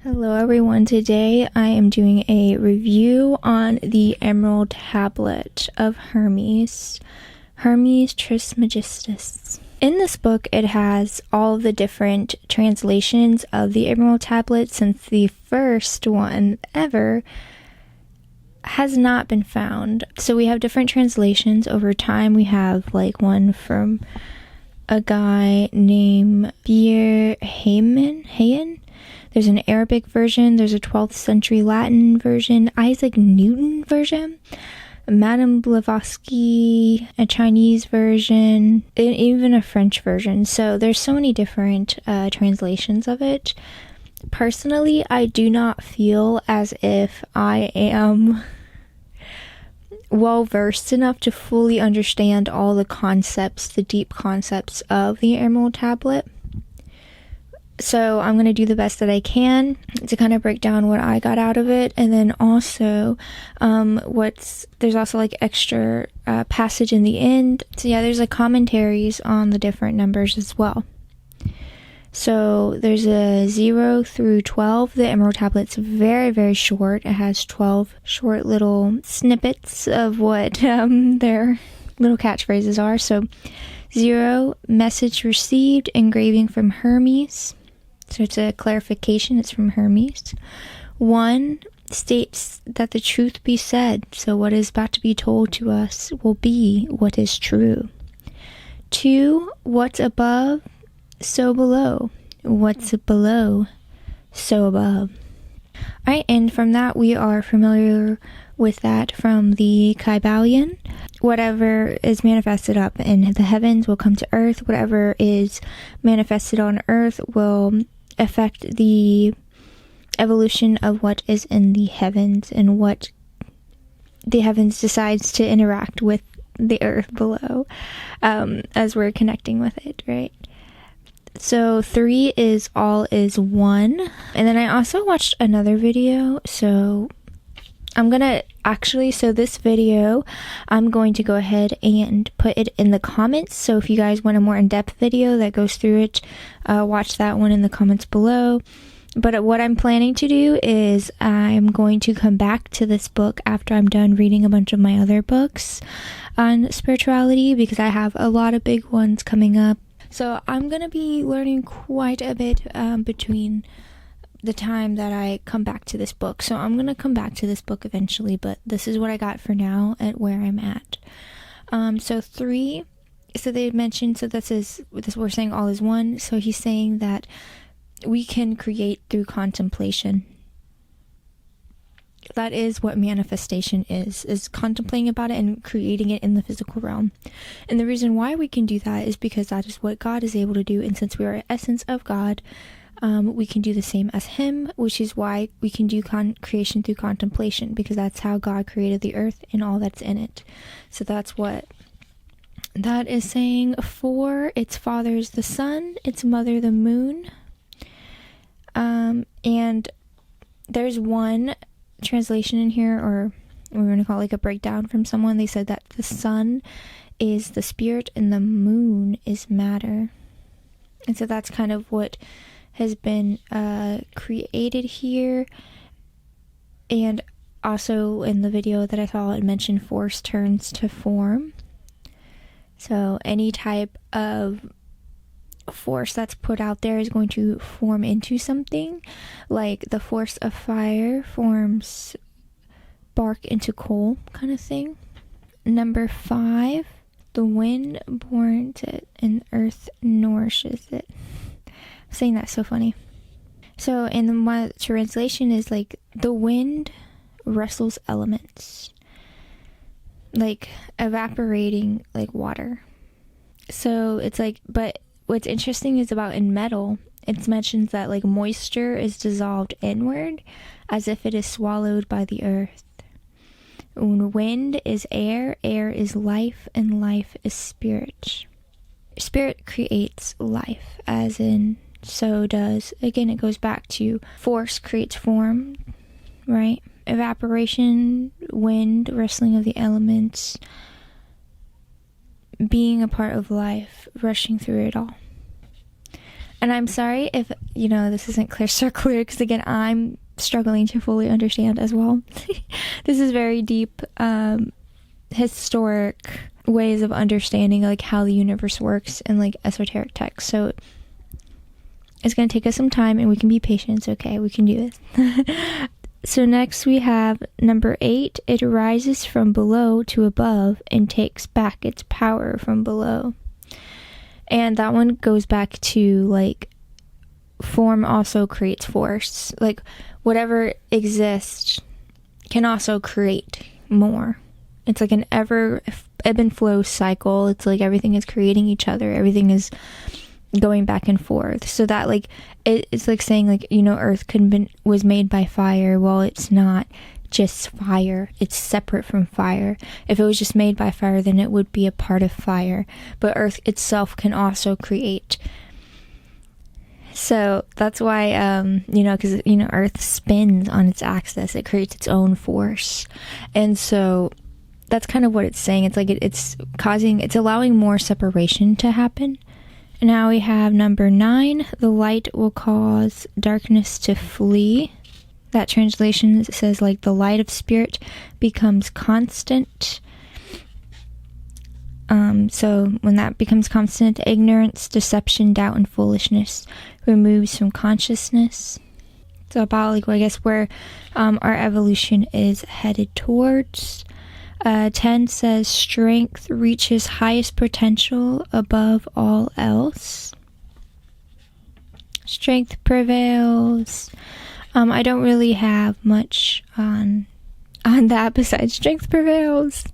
Hello everyone, today I am doing a review on the Emerald Tablet of Hermes Trismegistus. In this book it has all the different translations of the Emerald Tablet since the first one ever has not been found. So we have different translations over time. We have like one from a guy named Bir Hayyan. There's an Arabic version, there's a 12th century Latin version, Isaac Newton version, Madame Blavatsky, a Chinese version, and even a French version. So there's so many different translations of it. Personally, I do not feel as if I am well versed enough to fully understand all the concepts, the deep concepts of the Emerald Tablet. So I'm going to do the best that I can to kind of break down what I got out of it. And then also there's also like extra passage in the end. So yeah, there's like commentaries on the different numbers as well. So there's a 0 through 12. The Emerald Tablet's very, very short. It has 12 short little snippets of what their little catchphrases are. So 0, message received, engraving from Hermes. So it's a clarification, it's from Hermes. 1 states that the truth be said. So what is about to be told to us will be what is true. 2, what's above, so below. What's below, so above. Alright, and from that we are familiar with that from the Kybalion. Whatever is manifested up in the heavens will come to earth. Whatever is manifested on earth will affect the evolution of what is in the heavens and what the heavens decides to interact with the earth below as we're connecting with it, right? So 3 is all is one. And then I also watched another video. So this video, I'm going to go ahead and put it in the comments. So if you guys want a more in-depth video that goes through it, watch that one in the comments below. But what I'm planning to do is I'm going to come back to this book after I'm done reading a bunch of my other books on spirituality, because I have a lot of big ones coming up. So I'm going to be learning quite a bit between the time that I come back to this book. So I'm going to come back to this book eventually, but this is what I got for now at where I'm at. So 3, so they mentioned, so we're saying all is one. So he's saying that we can create through contemplation. That is what manifestation is contemplating about it and creating it in the physical realm. And the reason why we can do that is because that is what God is able to do. And since we are an essence of God, we can do the same as him, which is why we can do creation through contemplation, because that's how God created the earth and all that's in it. So that's what that is saying. 4, its father is the sun, its mother the moon. And there's one translation in here, or we're going to call it like a breakdown from someone. They said that the sun is the spirit and the moon is matter. And so that's kind of what has been created here. And also in the video that I saw, it mentioned force turns to form. So any type of force that's put out there is going to form into something. Like the force of fire forms bark into coal, kind of thing. Number 5, the wind borns it and earth nourishes it. I'm saying that's so funny. So in my translation is like the wind wrestles elements, like evaporating like water. So it's like, but what's interesting is about in metal, it mentions that like moisture is dissolved inward as if it is swallowed by the earth. When wind is air, air is life, and life is spirit. Spirit creates life, as in, so does, again, it goes back to force creates form, right? Evaporation, wind, wrestling of the elements, being a part of life, rushing through it all. And I'm sorry if, this isn't crystal clear, because again, I'm struggling to fully understand as well. This is very deep, historic ways of understanding like how the universe works and like esoteric texts. So it's going to take us some time, and we can be patient. It's okay. We can do this. So next we have number 8. It rises from below to above and takes back its power from below. And that one goes back to like form also creates force. Like whatever exists can also create more. It's like an ebb and flow cycle. It's like everything is creating each other. Everything is going back and forth. So that like it's like saying like, earth was made by fire. Well, it's not just fire. It's separate from fire. If it was just made by fire, then it would be a part of fire. But earth itself can also create. So that's why, because, earth spins on its axis. It creates its own force. And so that's kind of what it's saying. It's like it's allowing more separation to happen. Now we have number 9. The light will cause darkness to flee. That translation says like the light of spirit becomes constant. So when that becomes constant, ignorance, deception, doubt, and foolishness removes from consciousness. So about like, I guess where our evolution is headed towards. 10 says strength reaches highest potential above all else. Strength prevails. I don't really have much on that besides strength prevails.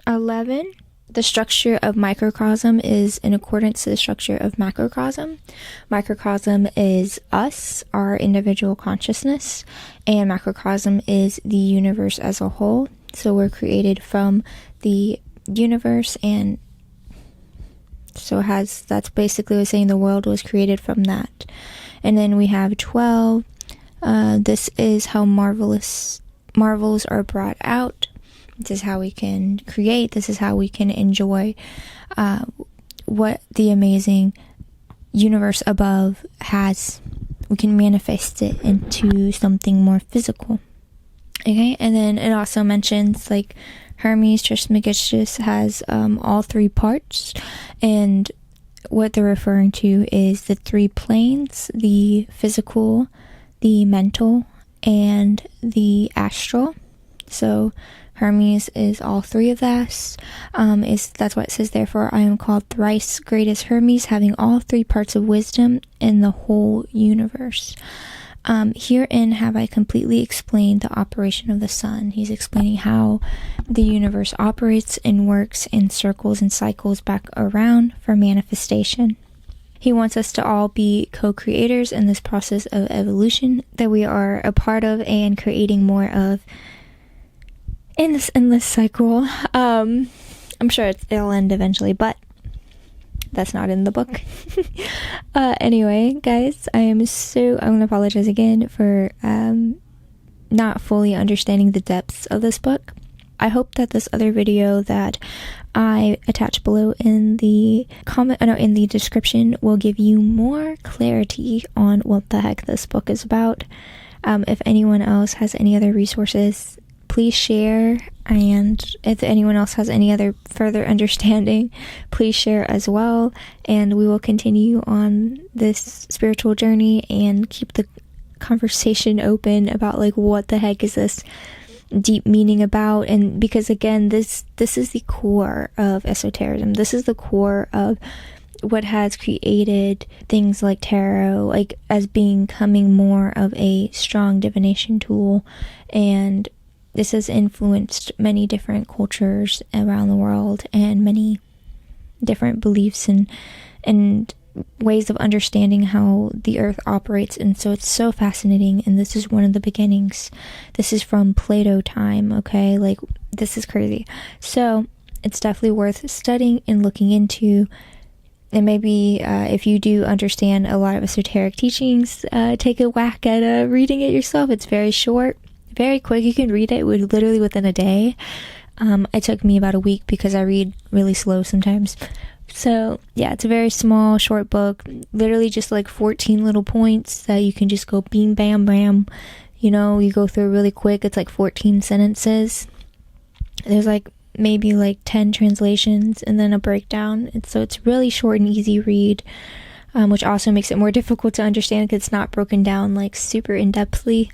11. The structure of microcosm is in accordance to the structure of macrocosm. Microcosm is us, our individual consciousness, and macrocosm is the universe as a whole. So we're created from the universe, and so that's basically what saying the world was created from that. And then we have 12. This is how marvels are brought out. This is how we can create. This is how we can enjoy what the amazing universe above has. We can manifest it into something more physical. Okay, and then it also mentions like Hermes Trismegistus has all 3 parts, and what they're referring to is the 3 planes: the physical, the mental, and the astral. So Hermes is all 3 of that. That's what it says. Therefore, I am called thrice greatest Hermes, having all 3 parts of wisdom in the whole universe. Herein have I completely explained the operation of the sun. He's explaining how the universe operates and works in circles and cycles back around for manifestation. He wants us to all be co-creators in this process of evolution that we are a part of and creating more of in this endless cycle. I'm sure it'll end eventually, but that's not in the book. Anyway, guys, I'm going to apologize again for not fully understanding the depths of this book. I hope that this other video that I attach below in the in the description will give you more clarity on what the heck this book is about. If anyone else has any other resources, please share, and if anyone else has any other further understanding, please share as well, and we will continue on this spiritual journey and keep the conversation open about like what the heck is this deep meaning about. And because again, this is the core of esotericism. This is the core of what has created things like tarot, like as becoming more of a strong divination tool, and this has influenced many different cultures around the world and many different beliefs and ways of understanding how the earth operates. And so it's so fascinating, and this is one of the beginnings. This is from Plato time, okay? Like, this is crazy. So it's definitely worth studying and looking into. And maybe if you do understand a lot of esoteric teachings, take a whack at reading it yourself. It's very short, very quick. You can read it literally within a day. It took me about a week because I read really slow sometimes. So yeah, it's a very small, short book, literally just like 14 little points that you can just go beam, bam, bam. You know, you go through really quick. It's like 14 sentences. There's like maybe like 10 translations and then a breakdown. And so it's really short and easy read, which also makes it more difficult to understand because it's not broken down like super in-depthly.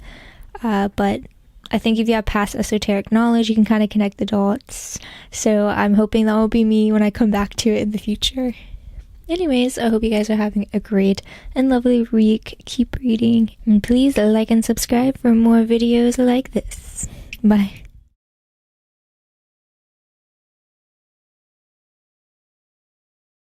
But I think if you have past esoteric knowledge, you can kind of connect the dots. So I'm hoping that will be me when I come back to it in the future. Anyways, I hope you guys are having a great and lovely week. Keep reading, and please like and subscribe for more videos like this. Bye.